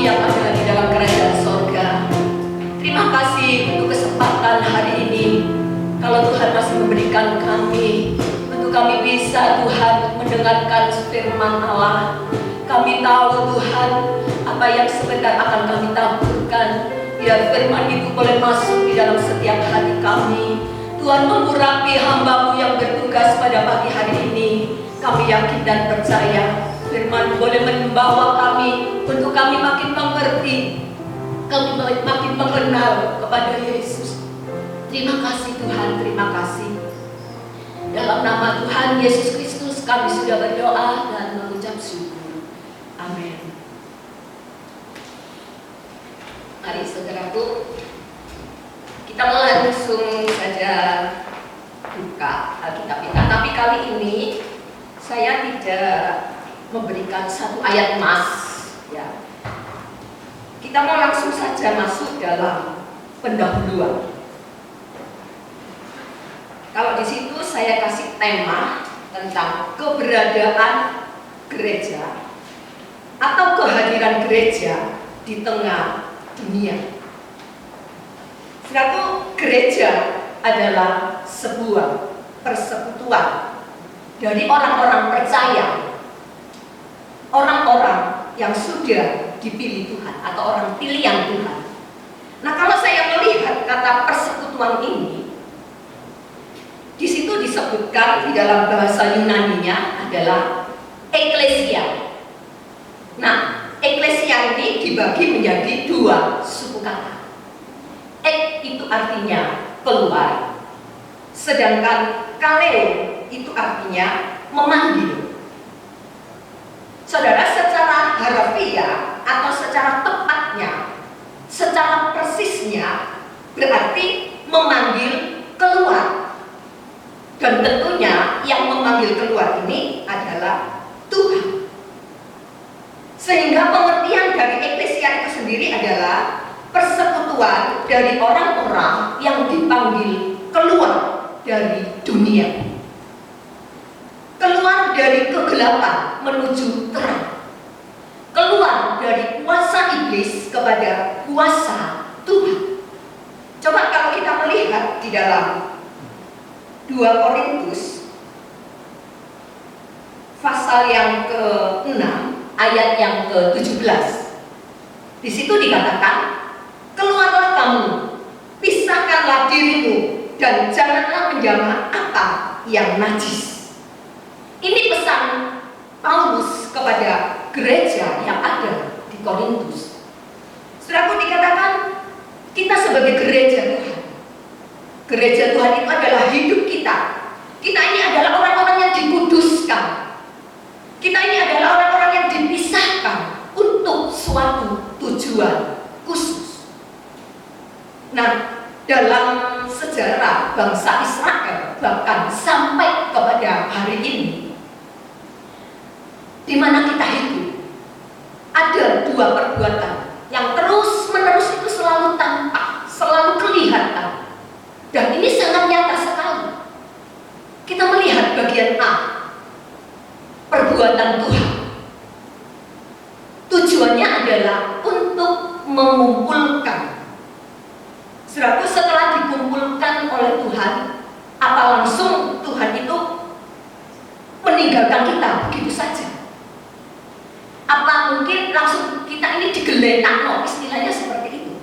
yang ada di dalam kerajaan sorga. Terima kasih untuk kesempatan hari ini. Kalau Tuhan masih memberikan kami, untuk kami bisa Tuhan mendengarkan firman Allah. Kami tahu Tuhan apa yang sebentar akan kami taburkan. Biar firman itu boleh masuk di dalam setiap hati kami. Tuhan mengurapi hamba-Mu yang bertugas pada pagi hari ini. Kami yakin dan percaya firman boleh membawa kami untuk kami makin mengerti, kami makin mengenal kepada Yesus. Terima kasih Tuhan, terima kasih. Dalam nama Tuhan Yesus Kristus kami sudah berdoa dan mengucap syukur. Amin. Mari saudaraku, kita langsung saja buka Alkitab kita. Tapi kali ini saya tidak memberikan satu ayat emas, ya. Kita mau langsung saja masuk dalam pendahuluan. Kalau di situ saya kasih tema tentang keberadaan gereja atau kehadiran gereja di tengah dunia. Suatu gereja adalah sebuah persekutuan dari orang-orang percaya, orang-orang yang sudah dipilih Tuhan atau orang pilihan Tuhan. Nah, kalau saya melihat kata persekutuan ini, di situ disebutkan di dalam bahasa Yunaninya adalah eklesia. Nah, eklesia ini dibagi menjadi dua suku kata. Ek itu artinya keluar, sedangkan kaleo itu artinya memanggil. Saudara, secara harfiah atau secara tepatnya, secara persisnya berarti memanggil keluar. Dan tentunya yang memanggil keluar ini adalah Tuhan. Sehingga pengertian dari eklesia itu sendiri adalah persekutuan dari orang-orang yang dipanggil keluar dari dunia, keluar dari kegelapan menuju terang, keluar dari kuasa iblis kepada kuasa Tuhan. Coba kalau kita melihat di dalam 2 Korintus pasal yang ke-6 ayat yang ke-17. Di situ dikatakan, keluarlah kamu, pisahkanlah dirimu, dan janganlah menjamah apa yang najis. Ini pesan Paulus kepada gereja yang ada di Korintus. Saudaraku, dikatakan kita sebagai gereja Tuhan. Gereja Tuhan itu adalah hidup kita. Kita ini adalah orang-orang yang dikuduskan. Kita ini adalah orang-orang yang dipisahkan untuk suatu tujuan khusus. Nah, dalam sejarah bangsa Israel bahkan sampai kepada hari ini, di mana kita hidup, ada dua perbuatan yang terus-menerus itu selalu tampak, selalu kelihatan, dan ini sangat nyata sekali. Kita melihat bagian A, perbuatan Tuhan. Tujuannya adalah untuk mengumpulkan. Saudaraku, setelah dikumpulkan oleh Tuhan, apa langsung Tuhan itu meninggalkan kita begitu saja? Apa mungkin langsung kita ini digeletak, istilahnya seperti itu?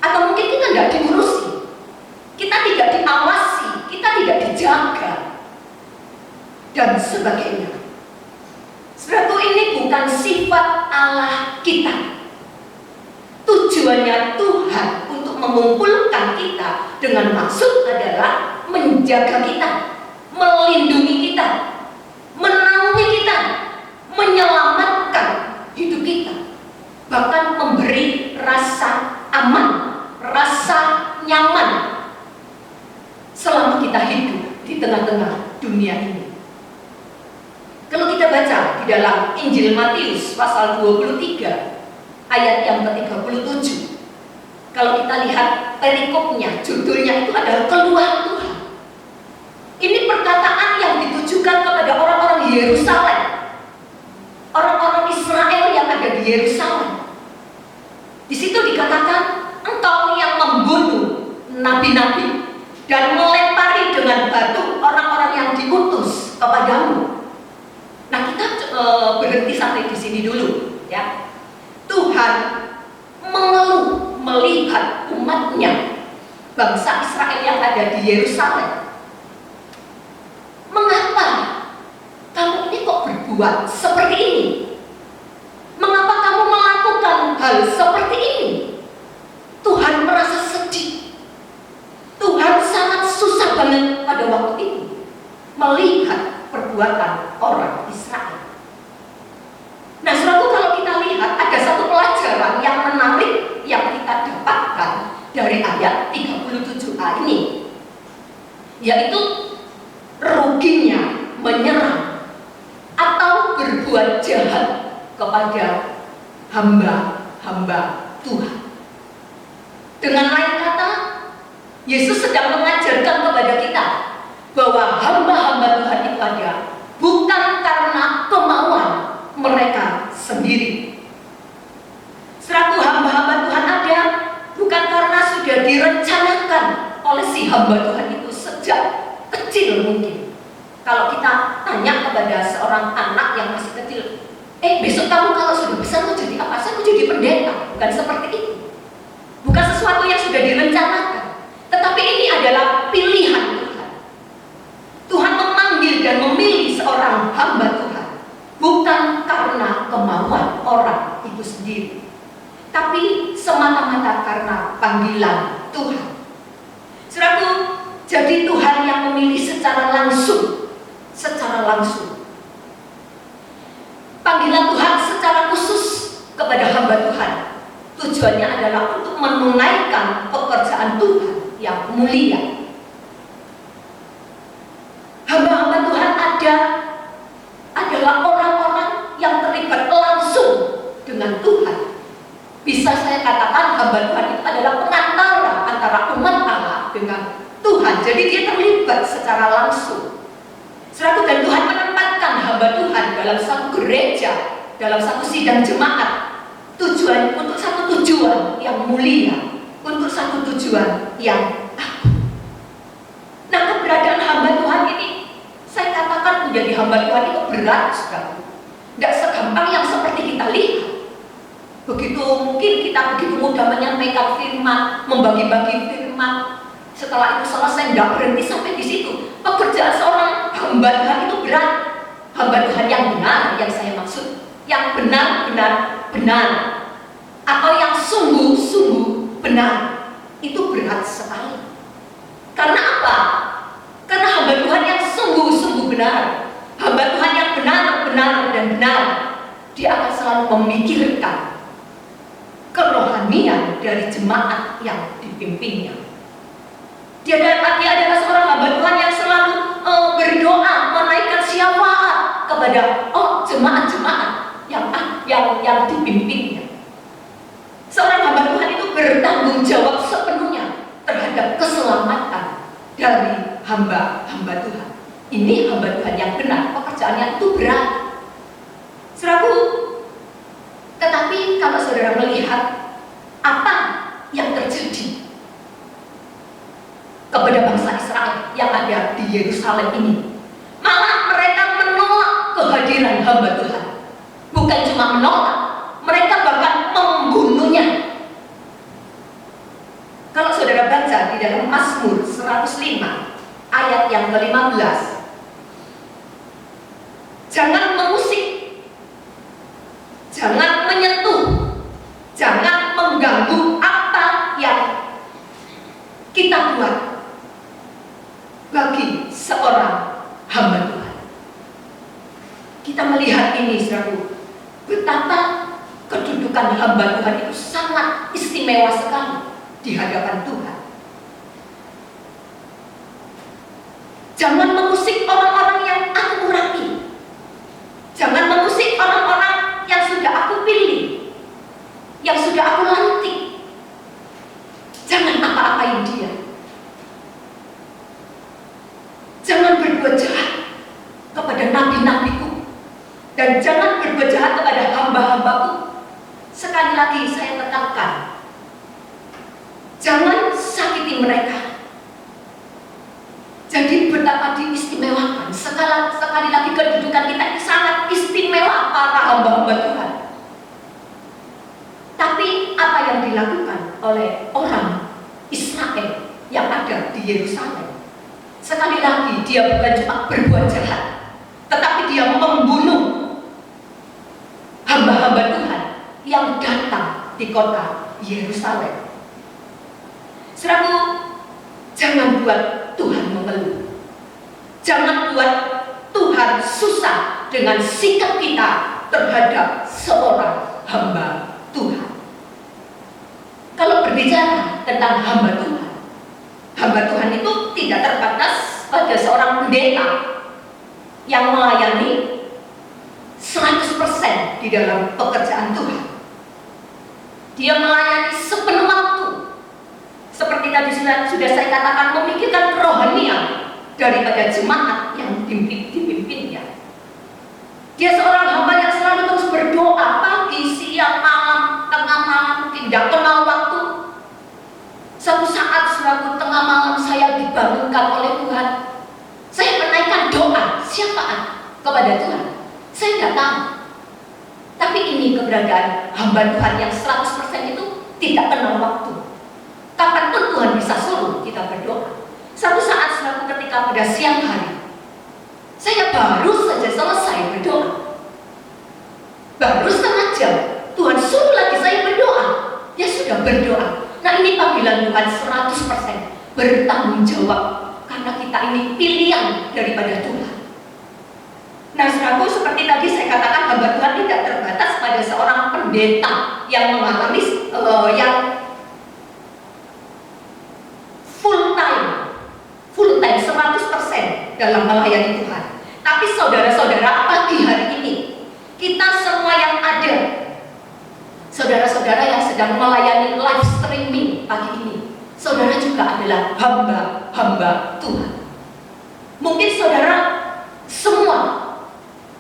Atau mungkin kita tidak diurusi, kita tidak diawasi, kita tidak dijaga, dan sebagainya. Saudaraku, ini bukan sifat Allah kita. Tujuannya Tuhan untuk mengumpulkan kita dengan maksud adalah menjaga kita, melindungi kita, menaungi kita, menyelamatkan hidup kita, bahkan memberi rasa aman, rasa nyaman selama kita hidup di tengah-tengah dunia ini. Kalau kita baca di dalam Injil Matius pasal 23 ayat yang ke-37, kalau kita lihat perikopnya, judulnya itu adalah keluar Tuhan. Ini perkataan yang ditujukan kepada orang-orang Yerusalem, orang-orang Israel yang ada di Yerusalem. sini dulu, ya. Tuhan mengeluh melihat umatnya, bangsa Israel yang ada di Yerusalem. Mengapa kamu ini kok berbuat seperti ini? Mengapa kamu melakukan hal seperti ini? Tuhan merasa sedih. Tuhan sangat susah banget pada waktu itu melihat perbuatan orang Israel. Nah, saudaraku, kalau kita lihat ada satu pelajaran yang menarik yang kita dapatkan dari ayat 37a ini, yaitu ruginya menyerang atau berbuat jahat kepada hamba-hamba Tuhan. Dengan lain kata, Yesus sedang mengajarkan kepada kita bahwa hamba-hamba Tuhan itu ada bukan karena kemauan mereka sendiri. Seraku hamba-hamba Tuhan ada bukan karena sudah direncanakan oleh si hamba Tuhan itu sejak kecil mungkin. Kalau kita tanya kepada seorang anak yang masih kecil, besok kamu kalau sudah besar mau jadi apa? Saya mau jadi pendeta. Bukan seperti itu. Bukan sesuatu yang sudah direncanakan. Tetapi ini adalah pilihan Tuhan. Tuhan memanggil dan memilih seorang hamba Tuhan bukan karena kemauan orang itu sendiri, tapi semata-mata karena panggilan Tuhan. Saudaraku, jadi Tuhan yang memilih secara langsung. Panggilan Tuhan secara khusus kepada hamba Tuhan, tujuannya adalah untuk menunaikan pekerjaan Tuhan yang mulia. Hamba-hamba Tuhan adalah orang-orang yang terlibat langsung dengan Tuhan. Bisa saya katakan hamba Tuhan itu adalah pengantara antara umat Allah dengan Tuhan. Jadi dia terlibat secara langsung. Saudaraku, dan Tuhan menempatkan hamba Tuhan dalam satu gereja, dalam satu sidang jemaat, untuk satu tujuan yang mulia, untuk satu tujuan yang agung. Nah, keberadaan hamba Tuhan ini, saya katakan menjadi hamba Tuhan itu berat, saudaraku. Tidak segampang yang seperti kita lihat. Mungkin kita begitu mudah menyampaikan firman, membagi-bagi firman. Setelah itu selesai, tidak berhenti sampai di situ. Pekerjaan seorang hamba Tuhan itu berat. Hamba Tuhan yang benar, yang saya maksud, yang benar-benar benar, atau yang sungguh-sungguh benar, itu berat sekali. Karena apa? Karena hamba Tuhan yang sungguh-sungguh benar, hamba Tuhan yang benar-benar dan benar, dia akan selalu memikirkan kerohanian dari jemaat yang dipimpinnya. Dia adalah seorang hamba Tuhan yang selalu berdoa, menaikkan syafaat kepada jemaat-jemaat yang dipimpinnya. Seorang hamba Tuhan itu bertanggung jawab sepenuhnya terhadap keselamatan dari hamba-hamba Tuhan. Ini hamba Tuhan yang benar, pekerjaannya itu berat. Saudaraku, tetapi kalau saudara melihat apa yang terjadi kepada bangsa Israel yang ada di Yerusalem ini, malah mereka menolak kehadiran hamba Tuhan. Bukan cuma menolak, mereka bahkan membunuhnya. Kalau saudara baca di dalam Mazmur 105 ayat yang ke-15, jangan mengusik, jangan menyentuh, jangan mengganggu apa yang kita buat bagi seorang hamba Tuhan. Kita melihat ini, saudaraku, betapa kedudukan hamba Tuhan itu sangat istimewa sekali di hadapan Tuhan. Jangan mengusik orang-orang yang aku urapi. Jangan mengusik orang-orang yang sudah aku pilih, yang sudah aku lantik. Jangan apa-apain dia. Jangan berbuat jahat kepada nabi-nabiku, dan jangan berbuat jahat kepada hamba-hambaku. Sekali lagi saya tekankan, jangan sakiti mereka. Jadi betapa diistimewakan. Sekali lagi kedudukan kita ini sangat istimewa para hamba-hamba Tuhan. dia bukan cuma berbuat jahat, tetapi dia membunuh hamba-hamba Tuhan yang datang di kota Yerusalem. Saudaraku, jangan buat Tuhan mengeluh. Jangan buat Tuhan susah dengan sikap kita terhadap seorang hamba Tuhan. Kalau berbicara tentang hamba Tuhan itu tidak terbatas pada seorang pendeta yang melayani 100% di dalam pekerjaan Tuhan. Dia melayani sepenuh waktu. Seperti tadi sudah saya katakan, memikirkan kerohanian daripada jemaat yang dipimpinnya. Dia seorang hamba yang selalu terus berdoa pagi, siang, malam, tengah malam, tidak kenal waktu. Satu saat selalu tengah malam saya dibangunkan oleh Tuhan. Saya menaikkan doa siapaan kepada Tuhan. Saya tidak tahu. Tapi ini keberadaan hamba Tuhan yang 100% itu tidak kenal waktu. Kapanpun Tuhan bisa suruh kita berdoa. Satu saat selalu ketika pada siang hari, saya baru saja selesai berdoa. Baru setengah jam, Tuhan suruh lagi saya berdoa. Ya sudah berdoa. Nah ini panggilan Tuhan 100% bertanggung jawab. Karena kita ini pilihan daripada Tuhan. Nah saudaraku, seperti tadi saya katakan, hamba Tuhan tidak terbatas pada seorang pendeta yang mengalami yang full time 100% dalam melayani Tuhan. Tapi saudara-saudara, pagi hari ini kita semua yang ada, saudara-saudara yang sedang melayani live streaming pagi ini, saudara juga adalah hamba-hamba Tuhan. Mungkin saudara semua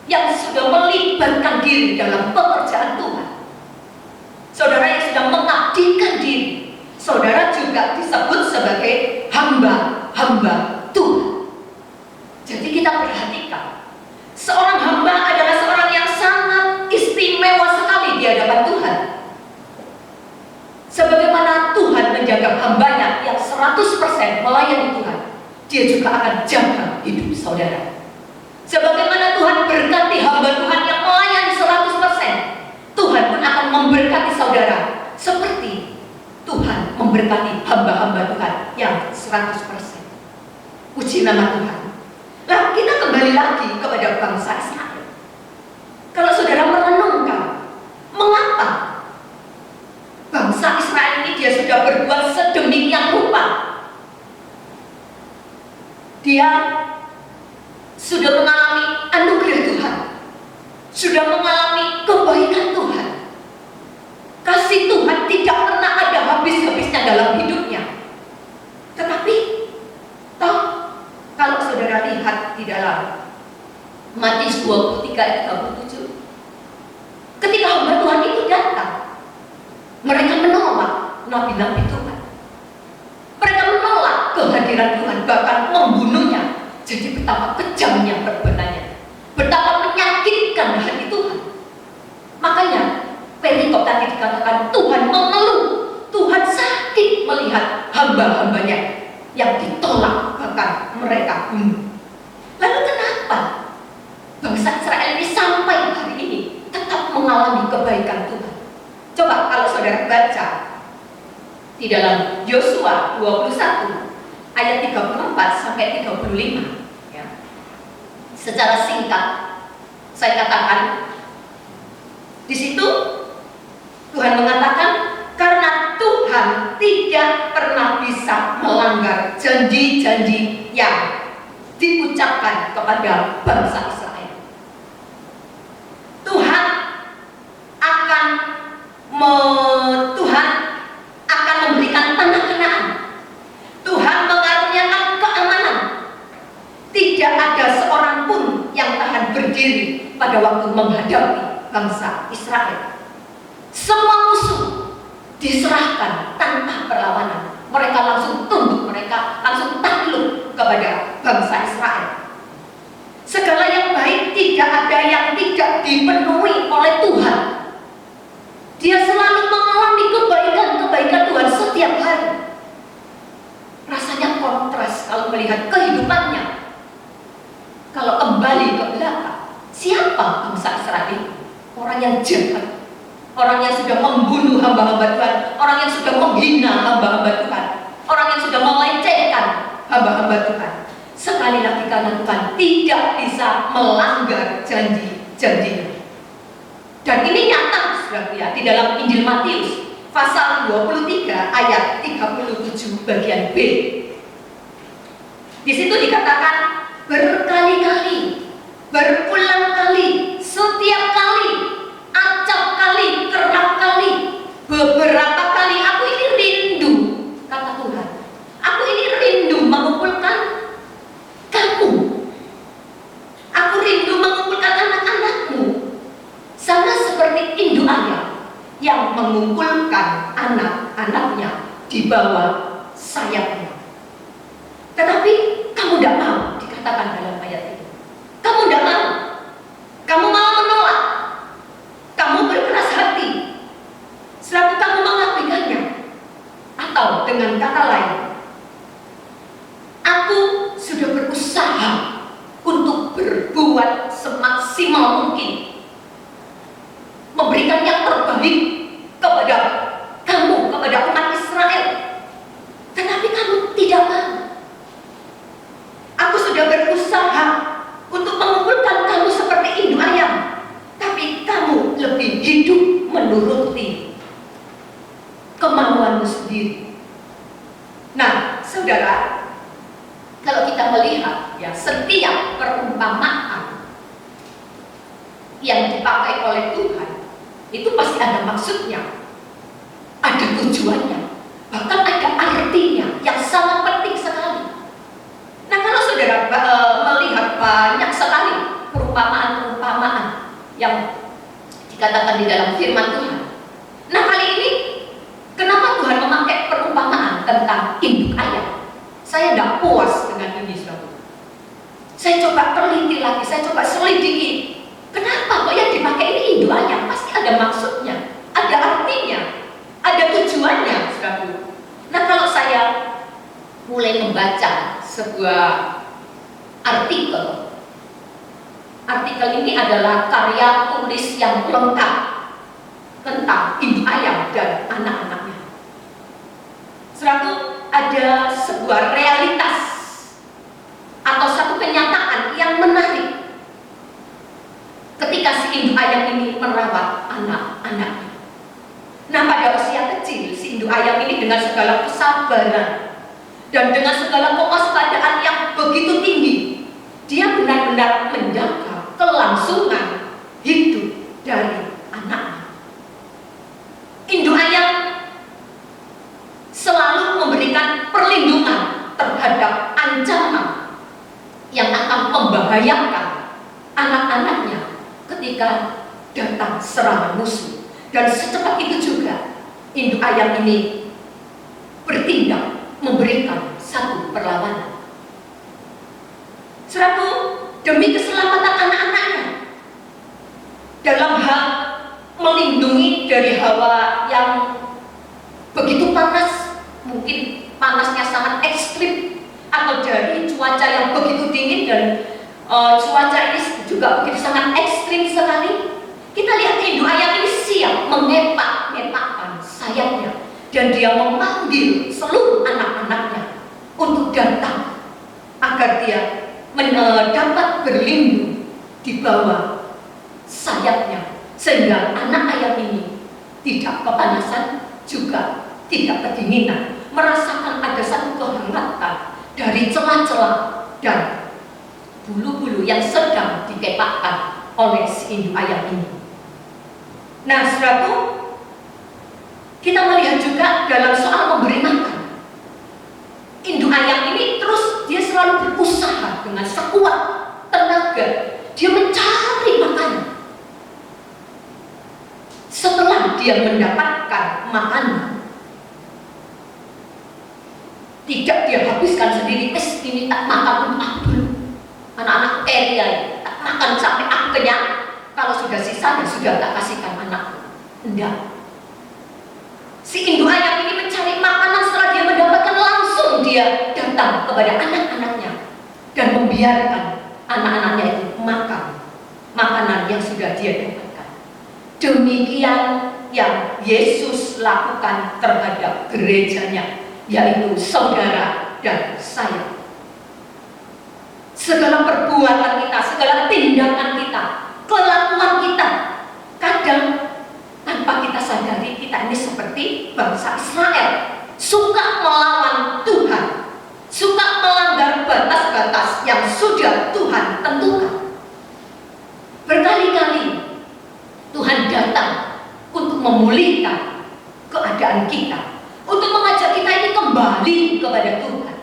yang sudah melibatkan diri dalam pekerjaan Tuhan, saudara yang sudah mengabdikan diri, saudara juga disebut sebagai hamba-hamba Tuhan. Jadi kita perhatikan, seorang hamba adalah seorang yang sangat istimewa sekali di hadapan Tuhan. Sebagaimana Tuhan menjaga hambanya yang 100% melayani Tuhan, dia juga akan jaga hidup saudara. Sebagaimana Tuhan berkati hamba Tuhan yang melayani 100%, Tuhan pun akan memberkati saudara seperti Tuhan memberkati hamba-hamba Tuhan yang 100%. Puji nama Tuhan. Nah, kita kembali lagi kepada bangsa Israel. Kalau saudara merenungkan, mengapa bangsa Israel ini dia sudah berbuat sedemikian rupa? Dia sudah mengalami anugerah Tuhan, sudah mengalami kebaikan Tuhan. Kasih Tuhan tidak pernah ada habis-habisnya dalam hidupnya. Tetapi toh, kalau saudara lihat di dalam Matius 23 ayat 37, ketika hamba Tuhan itu datang, mereka menolak nabi-nabi Tuhan. Mereka menolak kehadiran Tuhan, bahkan membunuhnya. Jadi betapa kejamnya perbuatannya, betapa menyakitkan hati Tuhan. Makanya perikop tadi dikatakan Tuhan mengeluh, Tuhan sakit melihat hamba-hambanya yang ditolak, bahkan mereka bunuh. Lalu kenapa bangsa Israel ini sampai hari ini tetap mengalami kebaikan Tuhan? Coba kalau saudara baca di dalam Yosua 21 ayat 34 sampai 35 ya. Secara singkat saya katakan, di situ Tuhan mengatakan, karena Tuhan tidak pernah bisa melanggar janji-janji yang diucapkan kepada bangsa Israel. Tuhan akan memberikan tanah Kanaan. Tuhan mengaruniakan keamanan. Tidak ada seorang pun yang tahan berdiri pada waktu menghadapi bangsa Israel. Semua musuh diserahkan tanpa perlawanan. Mereka langsung tunduk, mereka langsung takluk kepada bangsa Israel. Segala yang baik tidak ada yang tidak dipenuhi oleh Tuhan. Dia selalu mengalami kebaikan-kebaikan Tuhan setiap hari. Rasanya kontras kalau melihat kehidupannya kalau kembali ke belakang, siapa bangsa Israel? Orang yang jahat, orang yang sudah membunuh hamba-hamba Tuhan, orang yang sudah menghina hamba-hamba Tuhan, orang yang sudah melecehkan hamba-hamba Tuhan. Sekali lagi karena Tuhan tidak bisa melanggar janji-janjinya. Dan ini nyata, saudara ya, di dalam Injil Matius pasal 23 ayat 37 bagian B. Di situ dikatakan berkali-kali, berulang kali, setiap kali, acap kali, kerap kali, beberapa kali, aku ini rindu, kata Tuhan. Aku ini rindu mengumpulkan kamu. Aku rindu mengumpulkan anak-anakmu. Sama seperti induk ayam yang mengumpulkan anak-anaknya di bawah sayapnya. Tetapi kamu tidak mau, dikatakan dalam ayat itu. Kamu tidak mau. Kamu mau menolak. Kamu berkeras hati. Selalu kamu mengabaikannya. Atau dengan kata lain, aku sudah berusaha untuk berbuat semaksimal mungkin, memberikan yang terbaik kepada kamu, kepada umat Israel. Tetapi kamu tidak mau. Aku sudah berusaha untuk mengumpulkan kamu seperti induk ayam, tapi kamu lebih hidup menuruti kemauanmu sendiri. Nah, saudara, kalau kita melihat ya, setiap perumpamaan yang dipakai oleh Tuhan itu pasti ada maksudnya, ada tujuannya, bahkan ada artinya yang sangat penting sekali. Nah, kalau saudara melihat banyak sekali perumpamaan-perumpamaan yang dikatakan di dalam firman Tuhan. Nah, kali ini kenapa Tuhan memakai perumpamaan tentang induk ayam? Saya tidak puas dengan ini, saudara. Saya coba teliti lagi, saya coba selidiki. Kenapa kok yang dipakai ini induk ayam? Pasti ada maksudnya, ada artinya, ada tujuannya, saudara. Nah, kalau saya mulai membaca sebuah artikel ini adalah karya tulis yang lengkap tentang induk ayam dan anak-anaknya. Saudara, ada sebuah realitas atau satu kenyataan yang menarik ketika si induk ayam ini merawat anak-anaknya. Nah, pada usia kecil, si induk ayam ini dengan segala kesabaran dan dengan segala kewaspadaan yang begitu tinggi, dia benar-benar menjaga kelangsungan hidup dari anaknya. Induk ayam selalu memberikan perlindungan terhadap ancaman yang akan membahayakan anak-anaknya ketika datang serangan musuh. Dan secepat itu juga induk ayam ini bertindak memberikan satu perlawanan. Satu, demi keselamatan anak-anaknya dalam hal melindungi dari hawa yang begitu panas, mungkin panasnya sangat ekstrim, atau dari cuaca yang begitu dingin dan cuaca ini juga begitu sangat ekstrim sekali. Kita lihat induk ayam ini siap mengepak-ngepakkan sayapnya dan dia memanggil seluruh anak-anaknya untuk datang agar dia dapat berlindung di bawah sayapnya, sehingga anak ayam ini tidak kepanasan juga tidak kedinginan, merasakan ada satu kehangatan dari celah-celah dan bulu-bulu yang sedang dikepakkan oleh si induk ayam ini. Nah, saudaraku, kita melihat juga dalam soal memberi makan. Induk ayam ini terus dia selalu berusaha dengan sekuat tenaga, dia mencari makanan. Setelah dia mendapatkan makanan, tidak dia habiskan sendiri. Ini tak makan untuk aku dulu. Anak-anak carry tak makan sampai aku kenyang. Kalau sudah sisa, sudah tak kasihkan anakku. Enggak. Si induk ayam ini mencari makanan, setelah dia mendapatkan langsung dia datang kepada anak-anaknya dan membiarkan anak-anaknya itu makan makanan yang sudah dia dapatkan. Demikian yang Yesus lakukan terhadap gerejanya, yaitu saudara dan saya. Segala perbuatan kita, segala tindakan kita, kelakuan kita, kadang tanpa kita sadari kita ini seperti bangsa Israel, suka melawan Tuhan, suka melanggar batas-batas yang sudah Tuhan tentukan. Berkali-kali Tuhan datang untuk memulihkan keadaan kita, untuk mengajak kita ini kembali kepada Tuhan,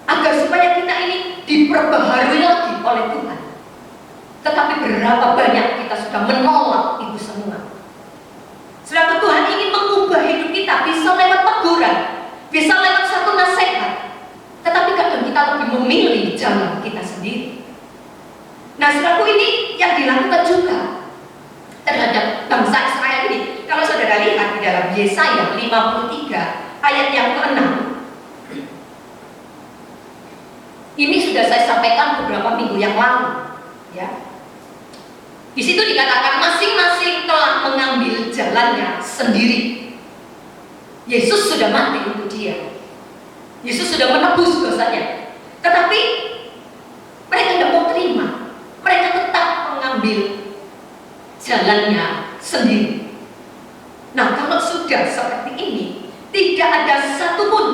agar supaya kita ini diperbaharui lagi oleh Tuhan. Tetapi berapa banyak kita sudah menolak itu semua. Sedangkan Tuhan ingin mengubah hidup kita, bisa lewat teguran, bisa lewat satu nasihat, tetapi kadang kita lebih memilih jalan kita sendiri. Nah, saudaraku, ini yang dilakukan juga terhadap bangsa Israel ini. Kalau saudara lihat di dalam Yesaya 53 ayat yang ke-6, ini sudah saya sampaikan beberapa minggu yang lalu, ya. Di situ dikatakan masing-masing telah mengambil jalannya sendiri. Yesus sudah mati untuk dia. Yesus sudah menebus dosanya. Tetapi mereka tidak mau terima. Mereka tetap mengambil jalannya sendiri. Nah, kalau sudah seperti ini, tidak ada satupun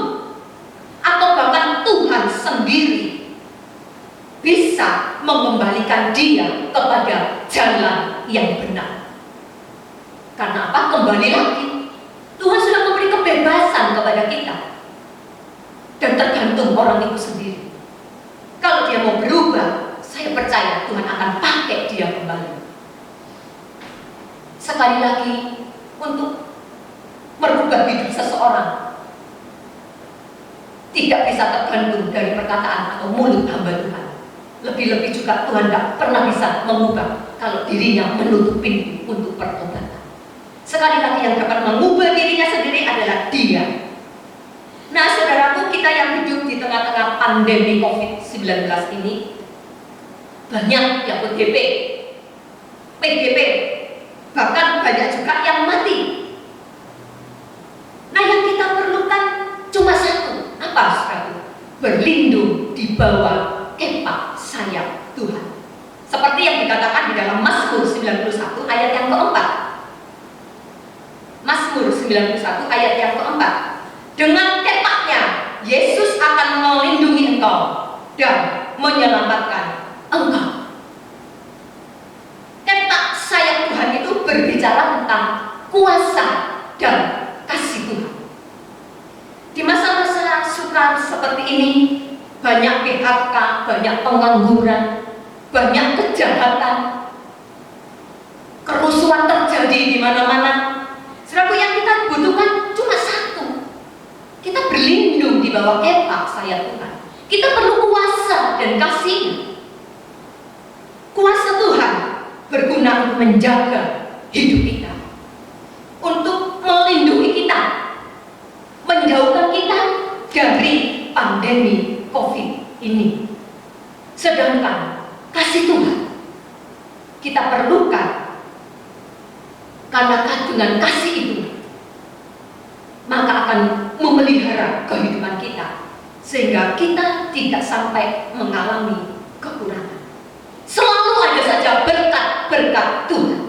atau bahkan Tuhan sendiri bisa mengembalikan dia kepada jalan yang benar. Karena apa? Kembali lagi, Tuhan sudah memberi kebebasan kepada kita, dan tergantung orang itu sendiri. Kalau dia mau berubah, saya percaya Tuhan akan pakai dia kembali. Sekali lagi, untuk merubah hidup seseorang tidak bisa tergantung dari perkataan atau mulut hamba Tuhan. Lebih-lebih juga Tuhan tidak pernah bisa mengubah kalau dirinya menutup pintu untuk pertobatan. Sekali lagi, yang dapat mengubah dirinya sendiri adalah Dia. Nah, saudaraku, kita yang hidup di tengah-tengah pandemi COVID-19 ini, banyak yang ODP, PDP, bahkan banyak juga yang mati. Nah, yang kita perlukan cuma satu, apa saudaraku? Berlindung di bawah kepak sayap Tuhan. Seperti yang dikatakan di dalam Mazmur 91 ayat yang keempat. Mazmur 91 ayat yang keempat. Dengan kepaknya Yesus akan melindungi engkau dan menyelamatkan engkau. Kepak sayap Tuhan itu berbicara tentang kuasa dan kasih Tuhan. Di masa-masa sukar seperti ini, banyak PHK, banyak pengangguran, banyak kejahatan, kerusuhan terjadi di mana-mana. Saudaraku, yang kita butuhkan cuma satu. Kita berlindung di bawah kepak sayap Tuhan. Kita perlu kuasa dan kasih. Kuasa Tuhan berguna untuk menjaga hidup kita, untuk melindungi kita, menjauhkan kita dari pandemi COVID ini. Sedangkan kasih Tuhan kita perlukan, karena dengan kasih itu maka akan memelihara kehidupan kita, sehingga kita tidak sampai mengalami kekurangan. Selalu ada saja berkat-berkat Tuhan.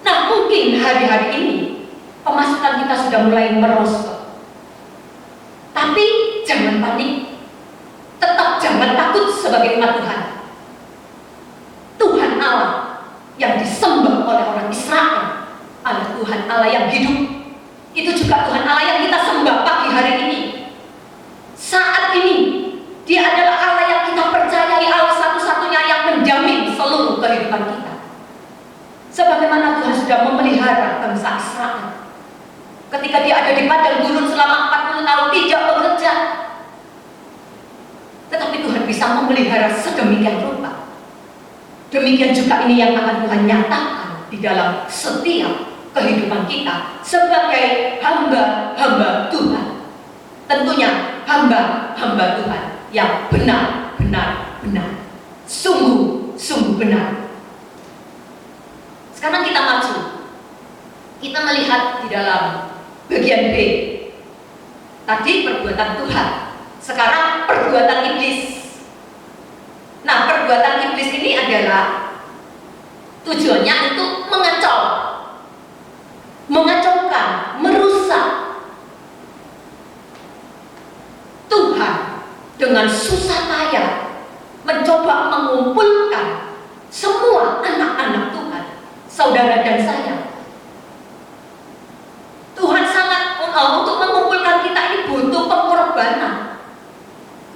Nah, mungkin hari-hari ini pemasukan kita sudah mulai merosot, tapi jangan panik. Tetap jangan takut sebagai umat Tuhan. Tuhan Allah yang disembah oleh orang Israel adalah Tuhan Allah yang hidup. Itu juga Tuhan Allah yang kita sembah pagi hari ini. Saat ini Dia adalah Allah yang kita percayai, Allah satu-satunya yang menjamin seluruh kehidupan kita. Sebagaimana Tuhan sudah memelihara bangsa Israel ketika dia ada di padang gurun selama 40 tahun tidak bekerja, tetapi Tuhan bisa memelihara sedemikian rupa. Demikian juga ini yang akan Tuhan nyatakan di dalam setiap kehidupan kita sebagai hamba-hamba Tuhan. Tentunya hamba-hamba Tuhan yang benar-benar benar-benar, sungguh-sungguh benar. Sekarang kita maju. Kita melihat di dalam bagian B. Tadi perbuatan Tuhan, sekarang perbuatan iblis. Nah, perbuatan iblis ini adalah tujuannya untuk mengacau, mengacaukan, merusak. Tuhan dengan susah payah mencoba mengumpulkan semua anak-anak Tuhan, saudara dan saya. Tuhan sangat untuk mengumpulkan kita ini butuh pengorbanan.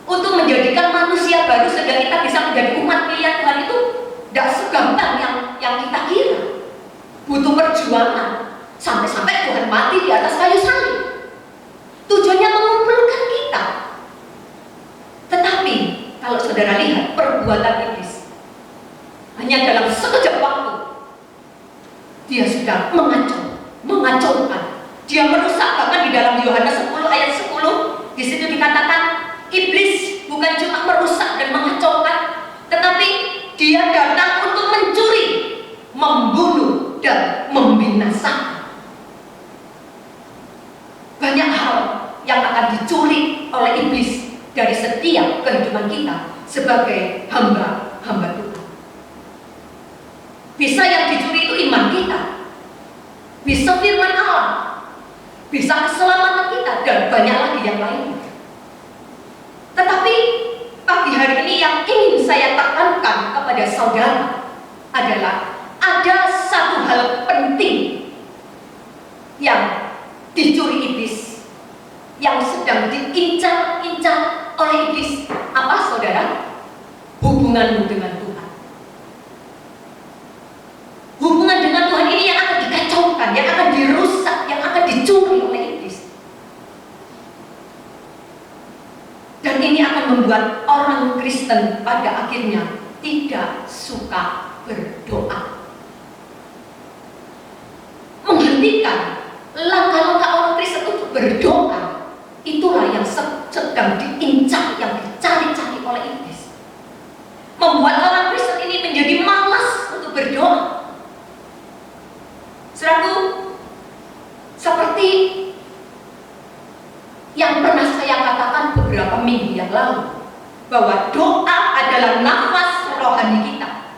Untuk menjadikan manusia baru sehingga kita bisa menjadi umat pilihan Tuhan itu tidak segampang yang kita kira. Butuh perjuangan. Sampai-sampai Tuhan mati di atas kayu salib. Tujuannya mengumpulkan kita. Tetapi kalau saudara lihat perbuatan iblis, hanya dalam sekejap waktu dia sudah mengacaukan. Dia merusak. Bahkan di dalam Yohanes 10 ayat 10 di situ dikatakan iblis bukan cuma merusak dan mengacaukan, tetapi dia datang untuk mencuri, membunuh dan membinasakan. Banyak hal yang akan dicuri oleh iblis dari setiap kehidupan kita sebagai hamba Tuhan. Bisa yang dicuri itu iman kita, bisa firman Allah, bisa keselamatan kita, dan banyak lagi yang lainnya. Tetapi pagi hari ini yang ingin saya tekankan kepada saudara adalah ada satu hal penting yang dicuri iblis, yang sedang diincar-incar oleh iblis. Apa saudara? Hubunganmu dengan Tuhan. Hubungan dengan Tuhan ini yang akan dikacaukan, yang akan dirusak, yang akan dicuri oleh iblis. Dan ini akan membuat orang Kristen pada akhirnya tidak suka berdoa. Menghentikan langkah-langkah orang Kristen untuk berdoa, itulah yang sedang diincar, yang dicari-cari oleh iblis. Membuat orang Kristen ini menjadi malas untuk berdoa. Saudaraku, seperti yang pernah saya katakan beberapa minggu yang lalu, bahwa doa adalah nafas rohani kita.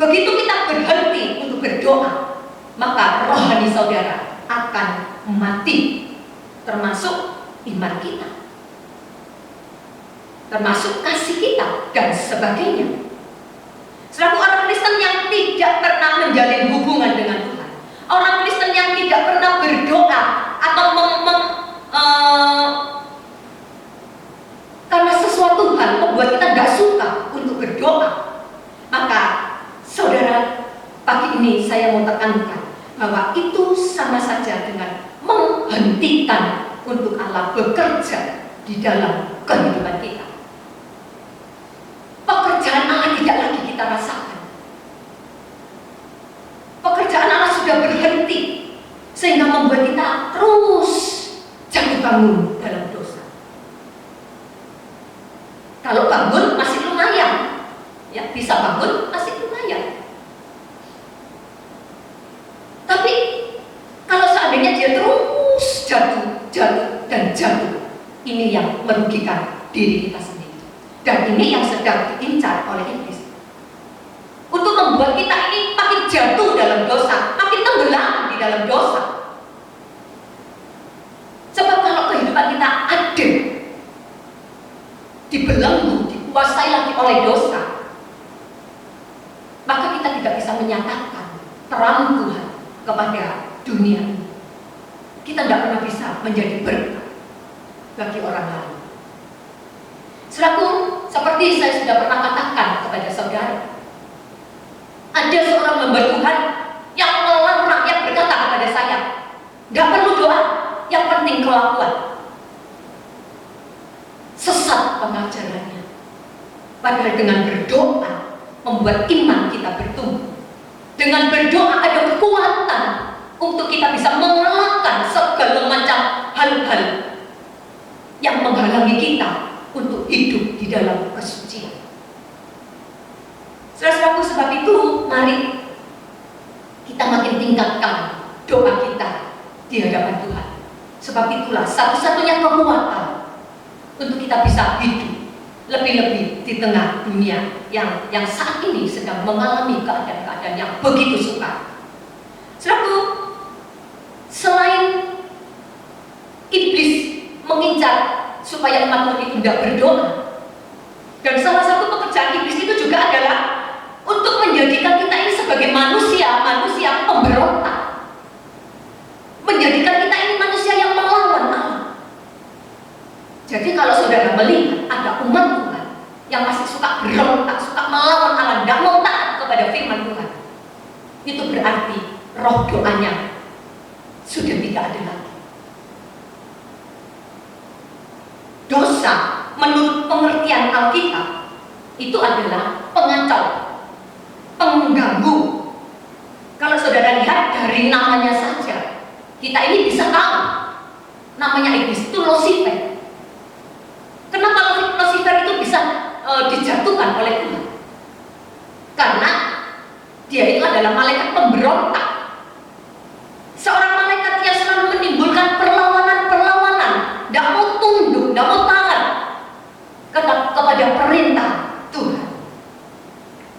Begitu kita berhenti untuk berdoa, maka rohani saudara akan mati, termasuk iman kita, termasuk kasih kita, dan sebagainya. Saudaraku, orang Kristen yang tidak pernah menjalin hubungan dengan Tuhan, orang Kristen yang tidak pernah berdoa atau karena sesuatu hal membuat kita tidak suka untuk berdoa, maka saudara, pagi ini saya mau tekankan bahwa itu sama saja dengan menghentikan untuk Allah bekerja di dalam kehidupan kita. Pekerjaan Allah tidak lagi kita rasakan. Pekerjaan Allah sudah berhenti, sehingga membuat kita terus jatuh bangun dalam dosa. Kalau bangun masih lumayan, ya bisa bangun masih lumayan. Tapi kalau seandainya dia terus jatuh dan jatuh, ini yang merugikan diri kita sendiri. Dan ini yang sedang diincar oleh iblis, untuk membuat kita ini makin jatuh dalam dosa, makin tenggelam di dalam dosa. Sebab kalau kehidupan kita ada dibelenggu, dikuasai lagi oleh dosa, maka kita tidak bisa menyatakan terang Tuhan kepada dunia ini. Kita tidak pernah bisa menjadi berkat bagi orang lain. Saudaraku, seperti saya sudah pernah katakan kepada saudara, ada seorang hamba Tuhan yang melarang, yang berkata kepada saya, tidak perlu doa, yang penting kelakuan. Sesat pengajarannya. Padahal dengan berdoa membuat iman kita bertumbuh. Dengan berdoa ada kekuatan untuk kita bisa mengalahkan segala macam hal-hal yang menghalangi kita untuk hidup di dalam kesucian. Saudaraku, sebab itu mari kita makin tingkatkan doa kita di hadapan Tuhan. Sebab itulah satu-satunya kekuatan untuk kita bisa hidup lebih-lebih di tengah dunia yang saat ini sedang mengalami keadaan-keadaan yang begitu sukar. Saudaraku, selain iblis mengincar supaya umat Tuhan itu tidak berdoa, dan salah satu pekerjaan iblis itu juga adalah untuk menjadikan kita ini sebagai manusia pemberontak, menjadikan kita ini manusia yang melawan Allah. Jadi kalau saudara melihat ada umat Tuhan yang masih suka berontak, suka melawan Allah, tidak mau taat kepada firman Tuhan, itu berarti roh doanya sudah tidak ada lagi. Dosa menurut pengertian Alkitab itu adalah pengacau, pengganggu. Kalau saudara lihat dari namanya saja, kita ini bisa tahu namanya iblis itu Lucifer. Kenapa Lucifer itu bisa dijatuhkan oleh Tuhan? Karena dia itu adalah malaikat pemberontak, seorang malaikat yang selalu menimbulkan perlawanan, tidak mau tunduk, tidak mau taat kepada perintah Tuhan.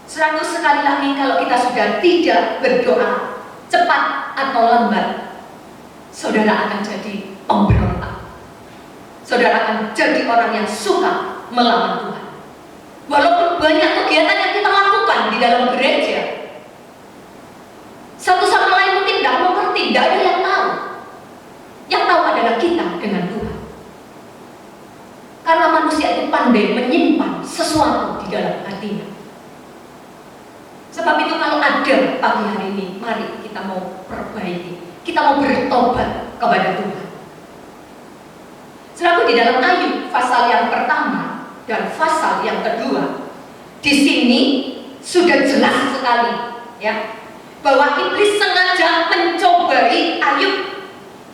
Saudaraku, sekali lagi, kalau kita sudah tidak berdoa cepat atau lambat, saudara akan jadi pemberontak. Saudara akan jadi orang yang suka melawan Tuhan. Walaupun banyak kegiatan yang kita lakukan di dalam gereja, satu sama lain mungkin tidak mengerti, tidak ada yang tahu. Yang tahu adalah kita dengan Tuhan. Karena manusia itu pandai menyimpan sesuatu di dalam hatinya. Sebab itu kalau ada pagi hari ini, mari kita mau perbaiki, kita mau bertobat kepada Tuhan. Saudaraku, di dalam Ayub pasal yang pertama dan pasal yang kedua, di sini sudah jelas sekali, ya, bahwa iblis sengaja mencobai Ayub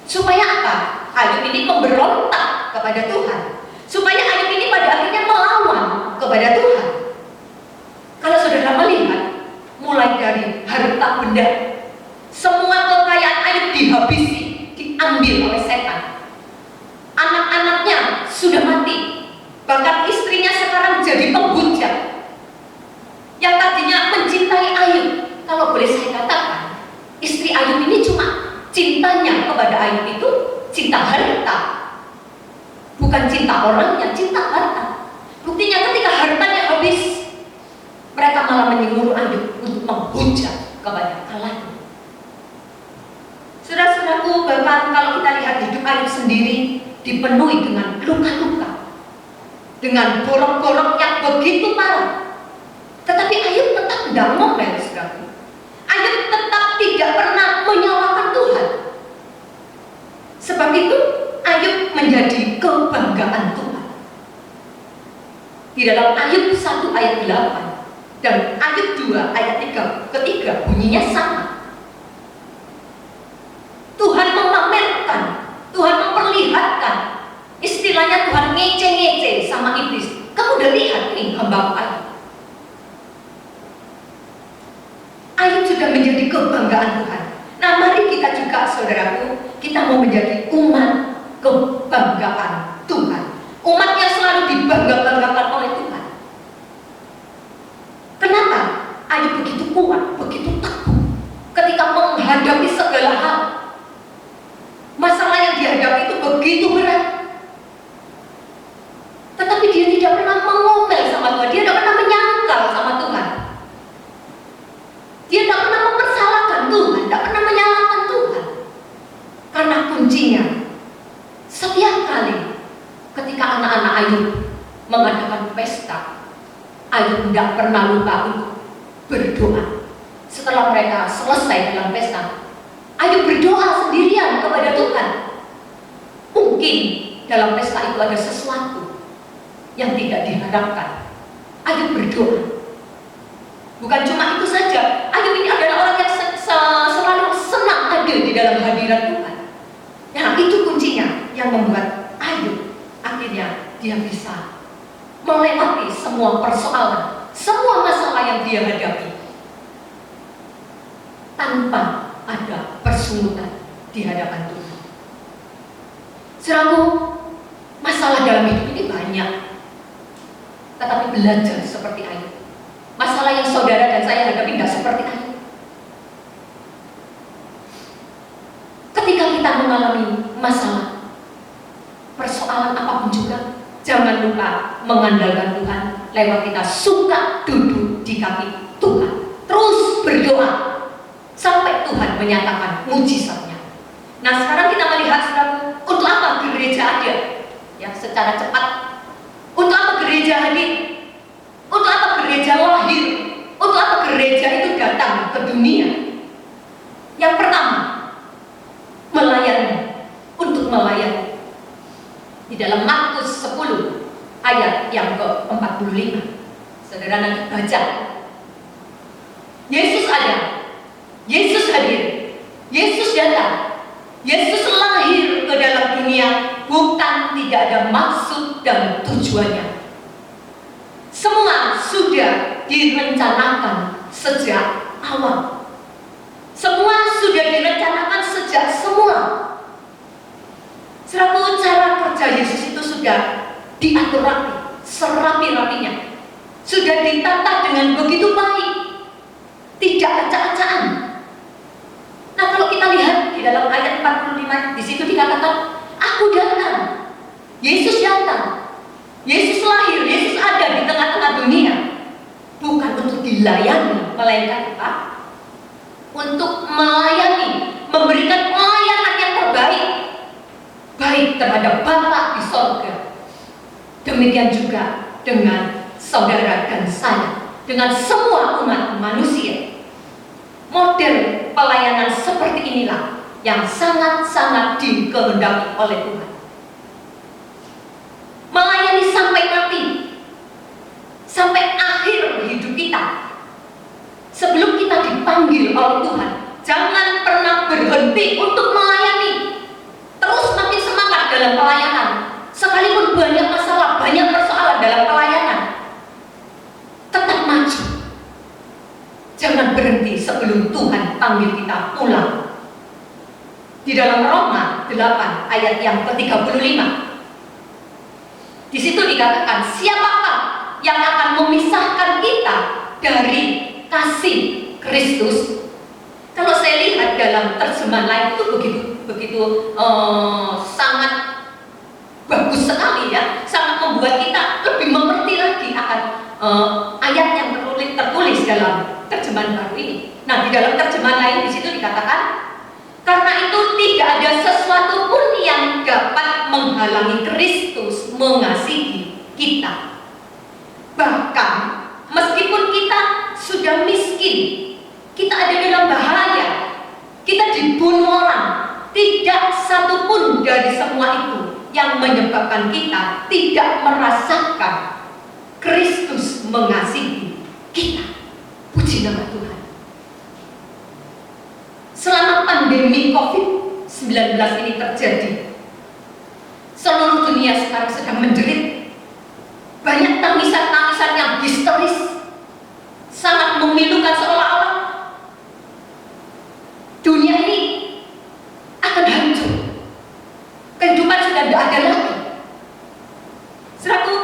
supaya apa? Ayub ini memberontak kepada Tuhan, supaya Ayub ini pada akhirnya melawan kepada Tuhan. Kalau saudara melihat, mulai dari harta benda, semua kekayaan Ayub dihabisi, diambil oleh setan. Anak-anaknya sudah mati, bahkan istrinya sekarang jadi penghujat. Yang tadinya mencintai Ayub, kalau boleh saya katakan, istri Ayub ini cuma cintanya kepada Ayub itu cinta harta, bukan cinta orangnya, cinta harta. Buktinya ketika hartanya habis, mereka malah menyuruh Ayub untuk menghujat kepada Allah. Saudara-saudaraku, bahkan kalau kita lihat hidup Ayub sendiri dipenuhi dengan luka-luka, dengan borok-borok yang begitu parah. Tetapi Ayub tetap tidak ngomel, saudaraku. Ayub tetap tidak pernah menyalahkan Tuhan. Sebab itu Ayub menjadi kebanggaan Tuhan. Di dalam Ayub 1 ayat 8 dan Ayub 2 ayat 3 ketiga bunyinya sama. Tuhan memamerkan, Tuhan memperlihatkan, istilahnya Tuhan ngece-ngece sama iblis. Kamu udah lihat nih hamba Ayub. Ayub sudah menjadi kebanggaan Tuhan. Nah, mari kita juga, saudaraku, kita mau menjadi umat kebanggaan Tuhan, umat yang selalu dibangga-banggakan oleh Tuhan. Kenapa Ayub begitu kuat, begitu teguh ketika menghadapi segala hal? Masalah yang dihadapi itu begitu berat, tetapi dia tidak pernah mengomel sama Tuhan, dia tidak pernah menyangkal sama Tuhan, dia tidak pernah mempersalahkan Tuhan, tidak pernah menyalahkan Tuhan. Karena kuncinya, setiap kali ketika anak-anak Ayub mengadakan pesta, Ayub tidak pernah lupa untuk berdoa. Setelah mereka selesai dalam pesta, Ayub berdoa sendirian kepada Tuhan. Mungkin dalam pesta itu ada sesuatu yang tidak diharapkan. Ayub berdoa. Bukan cuma itu saja, Ayub ini adalah orang yang selalu senang ada di dalam hadirat Tuhan. Nah, itu kuncinya yang membuat Ayub akhirnya dia bisa melewati semua persoalan, semua masalah yang dia hadapi. tanpa ada persungutan di hadapan Tuhan. Saudaraku, masalah dalam hidup ini banyak, tetapi belajar seperti Ayub. Masalah yang saudara dan saya hadapi tidak seperti Ayub. Ketika kita mengalami masalah, persoalan apapun juga, jangan lupa mengandalkan Tuhan lewat kita suka duduk di kaki Tuhan. Terus berdoa sampai Tuhan menyatakan mujizatnya. Nah, sekarang kita melihat, saudara, untuk apa gereja ada? Ya, secara cepat. Untuk apa gereja hadir? Untuk apa gereja lahir? Untuk apa gereja itu datang ke dunia? Yang pertama, melayani. Untuk melayani. Di dalam Markus 10 ayat yang ke-45, saudara nanti baca. Yesus ada, Yesus hadir, Yesus datang, Yesus lahir ke dalam dunia bukan tidak ada maksud dan tujuannya. Semua sudah direncanakan sejak awal. Semua sudah direncanakan sejak semula. Seratus cara kerja Yesus itu sudah diatur rapi, serapi-rapinya. Sudah ditata dengan begitu baik, tidak acak-acakan. Nah, kalau kita lihat di dalam ayat 45, di situ dikatakan, aku datang, Yesus datang, Yesus lahir, Yesus ada di tengah-tengah dunia. Bukan untuk dilayani, melainkan apa? Untuk melayani, memberikan pelayanan yang terbaik, baik terhadap Bapa di sorga. Demikian juga dengan saudara dan saya, dengan semua umat manusia. Model pelayanan seperti inilah yang sangat-sangat dikehendaki oleh Tuhan. Melayani sampai mati, sampai akhir hidup kita. Sebelum kita dipanggil oleh Tuhan, jangan pernah berhenti untuk melayani. Terus makin semangat dalam pelayanan. Sekalipun banyak masalah, banyak persoalan dalam pelayanan, tetap maju. Jangan berhenti sebelum Tuhan panggil kita pulang. Di dalam Roma 8 ayat yang ke-35, di situ dikatakan, siapakah yang akan memisahkan kita dari kasih Kristus? Kalau saya lihat dalam terjemahan lain itu begitu sangat bagus sekali, ya, sangat membuat kita lebih mengerti lagi akan ayat yang tertulis dalam terjemahan baru ini. Nah, di dalam terjemahan lain di situ dikatakan, karena itu tidak ada sesuatu pun yang dapat menghalangi Kristus mengasihi kita. Bahkan meskipun kita sudah miskin, kita ada dalam bahaya, kita dibunuh orang, tidak satu pun dari semua itu yang menyebabkan kita tidak merasakan Kristus mengasihi kita. Puji nama Tuhan. Selama pandemi COVID-19 ini terjadi, seluruh dunia sekarang sedang menjerit. Banyak tangisan-tangisan yang histeris, sangat memilukan, seolah-olah dunia ini akan hancur. Kehidupan sudah tidak ada lagi. Seraku,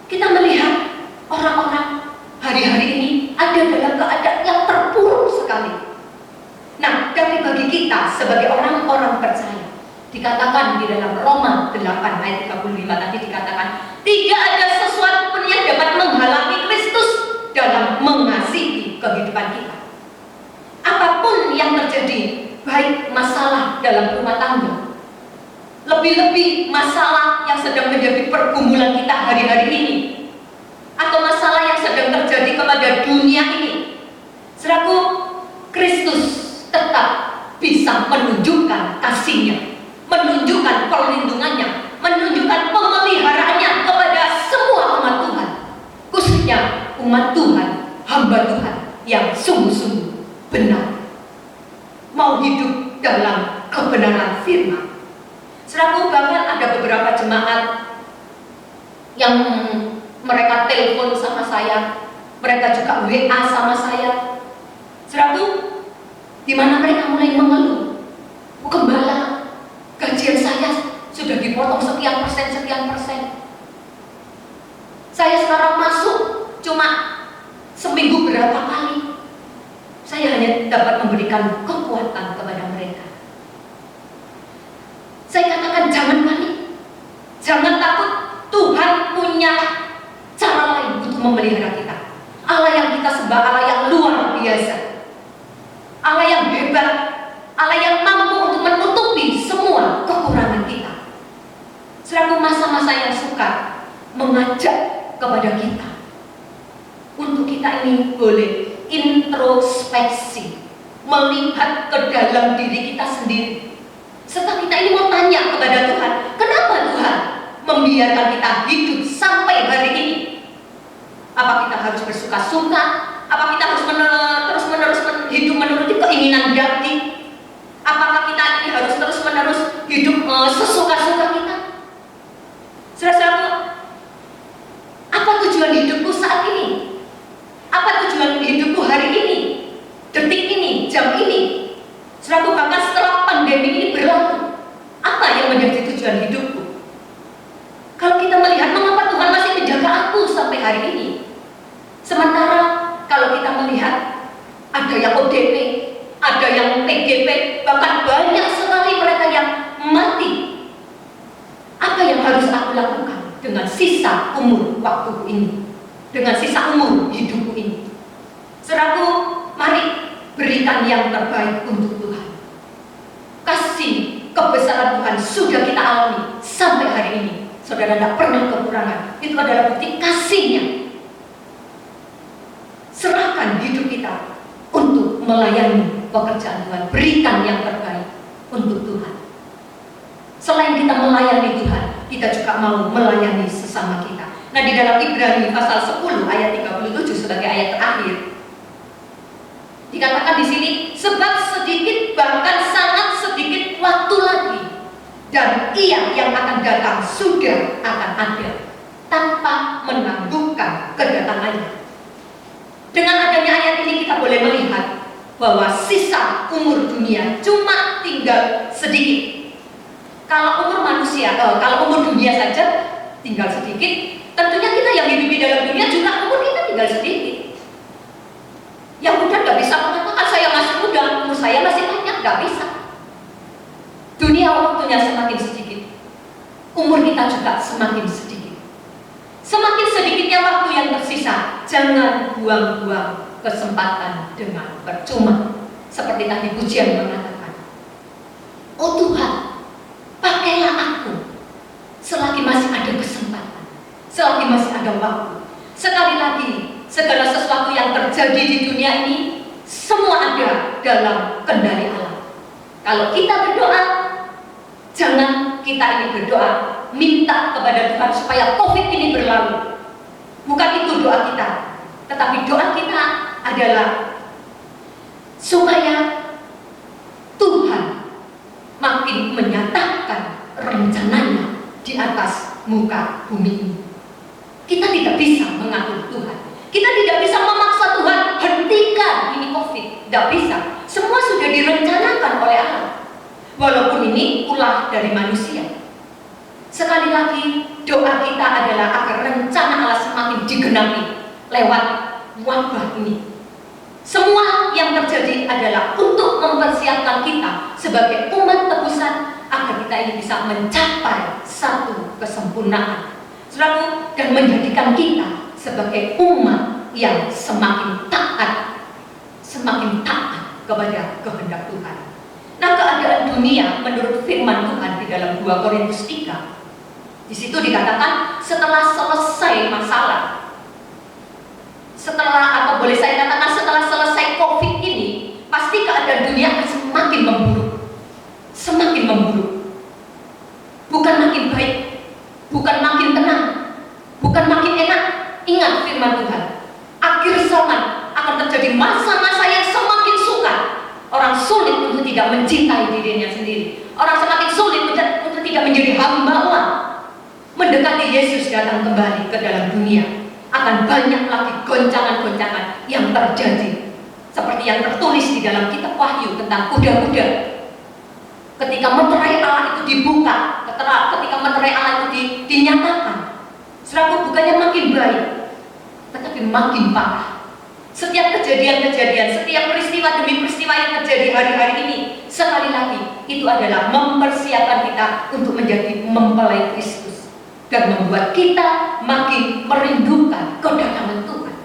kita melihat orang-orang hari-hari ini ada dalam keadaan yang terpuruk sekali. Nah, tapi bagi kita sebagai orang-orang percaya, dikatakan di dalam Roma 8 ayat 35 tadi dikatakan, tidak ada sesuatu pun yang dapat menghalangi Kristus dalam mengasihi kehidupan kita. Apapun yang terjadi, baik masalah dalam rumah tangga, lebih-lebih masalah yang sedang menjadi pergumulan kita hari-hari ini, atau masalah yang sedang terjadi kepada dunia ini, seraku, Kristus tetap bisa menunjukkan kasih-Nya, menunjukkan perlindungannya, menunjukkan pemeliharaannya kepada semua umat Tuhan, khususnya umat Tuhan, hamba Tuhan yang sungguh-sungguh benar, mau hidup dalam kebenaran firman. Seraku, bahkan ada beberapa jemaat yang mereka telepon sama saya, mereka juga WA sama saya. Seraku, di mana mereka mulai mengeluh, "Bu Gembala, gajian saya sudah dipotong sekian persen. Saya sekarang masuk cuma seminggu berapa kali." Saya hanya dapat memberikan kekuatan kepada mereka. Saya katakan, jangan panik, jangan takut. Tuhan punya cara lain untuk memelihara kita. Allah yang kita sembah, Allah yang luar biasa, Allah yang hebat, Allah yang mampu untuk menutupi semua kekurangan kita. Selalu masa-masa yang sukar mengajak kepada kita untuk kita ini boleh introspeksi, melihat ke dalam diri kita sendiri. Serta kita ini mau tanya kepada Tuhan, kenapa Tuhan membiarkan kita hidup sampai hari ini? Apa kita harus bersuka-suka? Apa kita harus terus-menerus hidup menuruti keinginan daging? Apakah kita ini harus terus-menerus hidup sesuka-suka kita? Saudara-saudara, apa tujuan hidupku saat ini? Apa tujuan hidupku hari ini? Detik ini, jam ini? Saudara, bahkan setelah pandemi ini berlalu, apa yang menjadi tujuan hidupku? Kalau kita melihat mengapa Tuhan masih menjaga aku sampai hari ini, sementara kalau kita melihat ada yang ODP, ada yang PGP, bahkan banyak sekali mereka yang mati. Apa yang harus aku lakukan dengan sisa umur waktuku ini, dengan sisa umur hidupku ini? Saudaraku, mari berikan yang terbaik untuk Tuhan. Kasih kebesaran Tuhan sudah kita alami sampai hari ini. Saudara tidak pernah kekurangan. Itu adalah bukti kasih-Nya. Serahkan hidup kita untuk melayani pekerjaan Tuhan. Berikan yang terbaik untuk Tuhan. Selain kita melayani Tuhan, kita juga mau melayani sesama kita. Nah, di dalam Ibrani pasal 10 ayat 37 sebagai ayat terakhir, dikatakan di sini, sebab sedikit bahkan sangat sedikit waktu lagi, dan Ia yang akan datang sudah akan ada tanpa menangguhkan kedatangannya. Dengan adanya ayat ini kita boleh melihat bahwa sisa umur dunia cuma tinggal sedikit. Kalau umur manusia, kalau umur dunia saja tinggal sedikit, tentunya kita yang hidup di dalam dunia juga umur kita tinggal sedikit. Yang muda nggak bisa mengatakan saya masih muda, umur saya masih banyak, nggak bisa. Dunia waktunya semakin sedikit, umur kita juga semakin sedikit. Semakin sedikitnya waktu yang tersisa, jangan buang-buang kesempatan dengan percuma. Seperti tadi pujian mengatakan, "Oh Tuhan, pakailah aku selagi masih ada kesempatan, selagi masih ada waktu." Sekali lagi, segala sesuatu yang terjadi di dunia ini semua ada dalam kendali Allah. Kalau kita berdoa, jangan kita ini berdoa minta kepada Tuhan supaya COVID ini berlalu. Bukan itu doa kita, tetapi doa kita adalah supaya Tuhan makin menyatakan rencananya di atas muka bumi ini. Kita tidak bisa mengatur Tuhan. Kita tidak bisa memaksa Tuhan, hentikan ini COVID. Tidak bisa. Semua sudah direncanakan oleh Allah. Walaupun ini ulah dari manusia. Sekali lagi, doa kita adalah agar rencana Allah semakin digenapi lewat wabah ini. Semua yang terjadi adalah untuk mempersiapkan kita sebagai umat tebusan agar kita ini bisa mencapai satu kesempurnaan, Saudaraku, dan menjadikan kita sebagai umat yang semakin taat kepada kehendak Tuhan. Nah, keadaan dunia menurut firman Tuhan di dalam 2 Korintus 3, di situ dikatakan setelah selesai masalah, atau boleh saya katakan setelah selesai COVID ini, pasti keadaan dunia akan semakin memburuk. Bukan makin baik, bukan makin tenang, bukan makin enak. Ingat firman Tuhan, akhir zaman akan terjadi masa-masa yang semakin sukar. Orang sulit untuk tidak mencintai dirinya sendiri. Orang semakin sulit untuk tidak menjadi hamba Allah. Mendekati Yesus datang kembali ke dalam dunia, akan banyak lagi goncangan-goncangan yang terjadi. Seperti yang tertulis di dalam kitab Wahyu tentang kuda-kuda. Ketika meterai Allah itu dibuka, ketika meterai Allah itu dinyatakan, saudaraku, bukannya makin baik, tetapi makin parah. Setiap kejadian-kejadian, setiap peristiwa demi peristiwa yang terjadi hari-hari ini, sekali lagi, itu adalah mempersiapkan kita untuk menjadi mempelai Kristus dan membuat kita makin merindukan kedatangan Tuhan.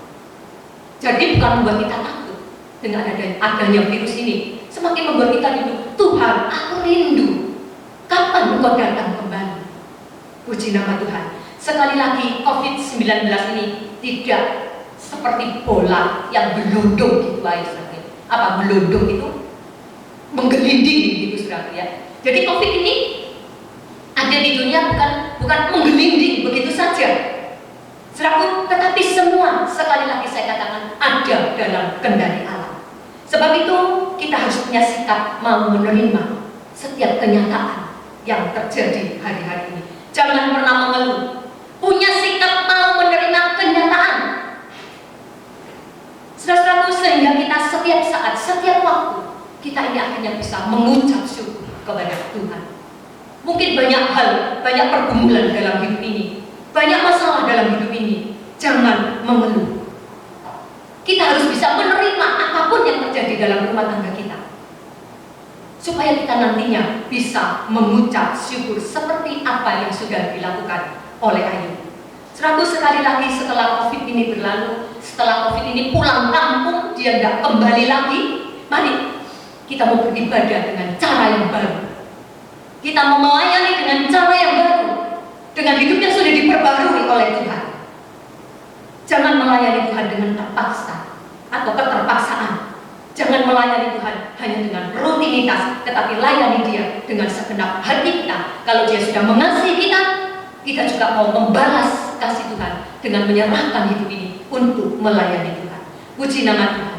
Jadi bukan membuat kita takut dengan adanya virus ini, semakin membuat kita rindu. Tuhan, aku rindu. Kapan Engkau datang kembali? Puji nama Tuhan. Sekali lagi, COVID-19 ini tidak seperti bola yang belundung gitu aja. Apa belundung itu? Menggelinding gitu, saudara ya. Jadi COVID ini ada di dunia bukan menggelinding begitu saja, saudaraku, tetapi semua, sekali lagi saya katakan, ada dalam kendali Allah. Sebab itu kita harus punya sikap mau menerima setiap kenyataan yang terjadi hari-hari ini. Jangan pernah mengeluh. Punya sikap mau menerima kenyataan, saudara-saudaraku, sehingga kita setiap saat, setiap waktu, kita ini akhirnya bisa mengucap syukur kepada Tuhan. Mungkin banyak hal, banyak pergumulan dalam hidup ini, banyak masalah dalam hidup ini. Jangan mengeluh. Kita harus bisa menerima apapun yang terjadi dalam rumah tangga kita, supaya kita nantinya bisa mengucap syukur seperti apa yang sudah dilakukan oleh Ayub. Saudaraku, sekali lagi, setelah COVID ini berlalu, setelah COVID ini pulang kampung, dia tidak kembali lagi. Mari kita mau beribadah dengan cara yang baru. Kita mau melayani dengan cara yang baru, dengan hidup yang sudah diperbarui oleh Tuhan. Jangan melayani Tuhan dengan terpaksa atau keterpaksaan. Jangan melayani Tuhan hanya dengan rutinitas, tetapi layani Dia dengan segenap hati kita. Kalau Dia sudah mengasihi kita, kita juga mau membalas kasih Tuhan dengan menyerahkan hidup ini untuk melayani Tuhan. Puji nama Tuhan.